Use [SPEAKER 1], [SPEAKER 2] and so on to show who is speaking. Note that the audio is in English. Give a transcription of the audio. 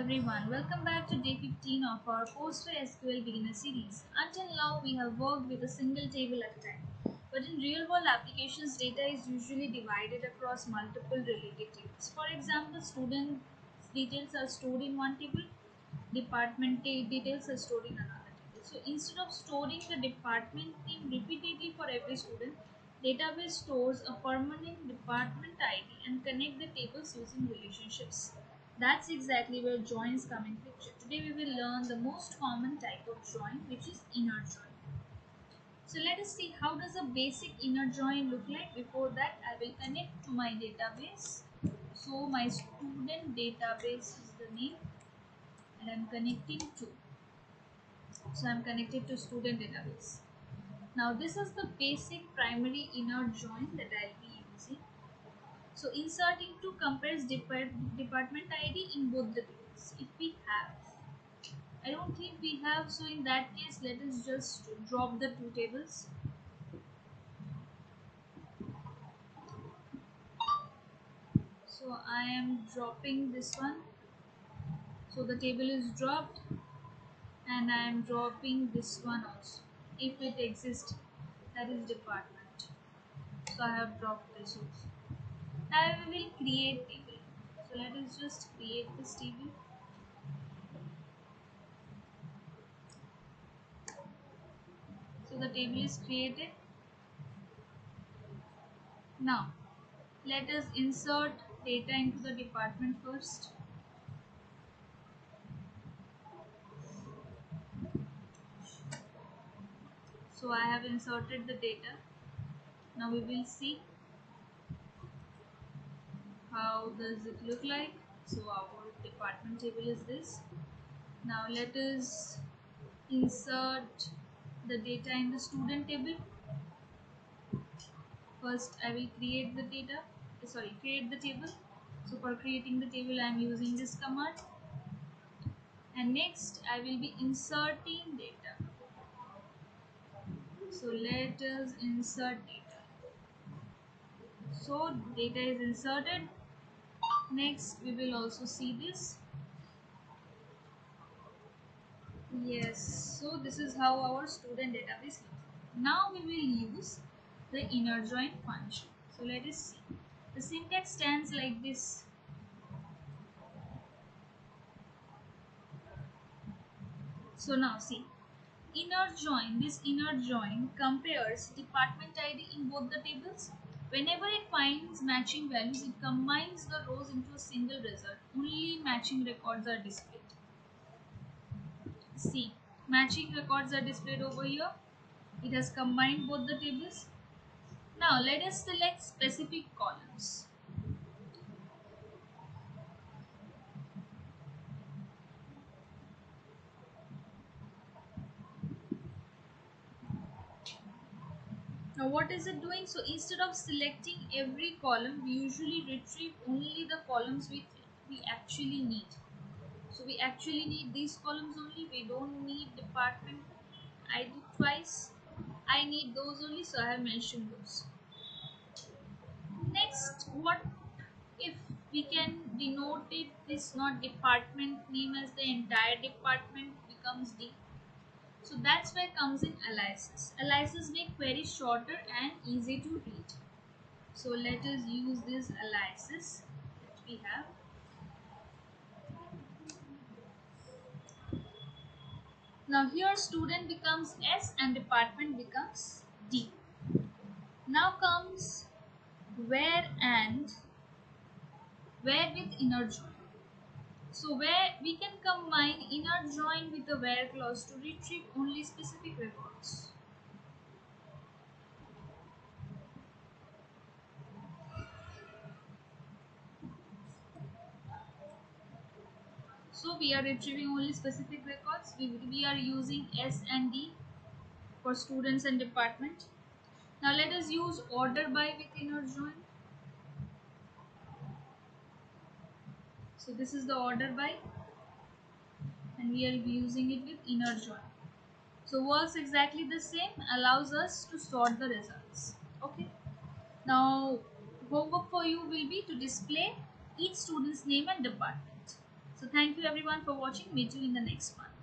[SPEAKER 1] everyone, welcome back to day 15 of our PostgreSQL beginner series. Until now, we have worked with a single table at a time. But in real world applications, data is usually divided across multiple related tables. For example, student details are stored in one table, department details are stored in another table. So instead of storing the department name repeatedly for every student, database stores a permanent department ID and connect the tables using relationships. That's exactly where joins come in picture. Today we will learn the most common type of join, which is inner join. So let us see how does a basic inner join look like. Before that, I will connect to my database. So my student database is the name and I'm connecting to. So I'm connected to student database. Now this is the basic primary inner join that I'll be using. So inserting to compares department ID in both the tables. If we have, I don't think we have, so in that case let us just drop the two tables. So I am dropping this one. So the table is dropped and I am dropping this one also. If it exists, that is department. So I have dropped this also. Now we will create table. So let us just create this table. So the table is created. Now let us insert data into the department first. So I have inserted the data. Now we will see how does it look like. So our department table is this. Now let us insert the data in the student table. First I will create the data, create the table. So for creating the table I am using this command. And next I will be inserting data. So let us insert data. So data is inserted. Next we will also see this. Yes, so this is how our student database looks. Now we will use the inner join function. So let us see. The syntax stands like this. So now see, this inner join compares department ID in both the tables. Whenever it finds matching values, it combines the rows into a single result. Only matching records are displayed. See, matching records are displayed over here. It has combined both the tables. Now let us select specific columns. Now what is it doing? So instead of selecting every column, we usually retrieve only the columns we actually need. So we actually need these columns only. We don't need department ID twice. I need those only, so I have mentioned those. Next, what if we can denote it this not department name as the entire department becomes D? So that's where comes in aliases. Aliases make queries shorter and easy to read. So let us use this aliases that we have. Now here student becomes S and department becomes D. Now comes where and where with inner join. So where we can combine inner join with the where clause to retrieve only specific records. So we are retrieving only specific records. We are using S and D for students and department. Now let us use order by with inner join. So this is the order by and we are using it with inner join. So works exactly the same, allows us to sort the results. Okay. Now homework for you will be to display each student's name and department. So thank you everyone for watching. Meet you in the next one.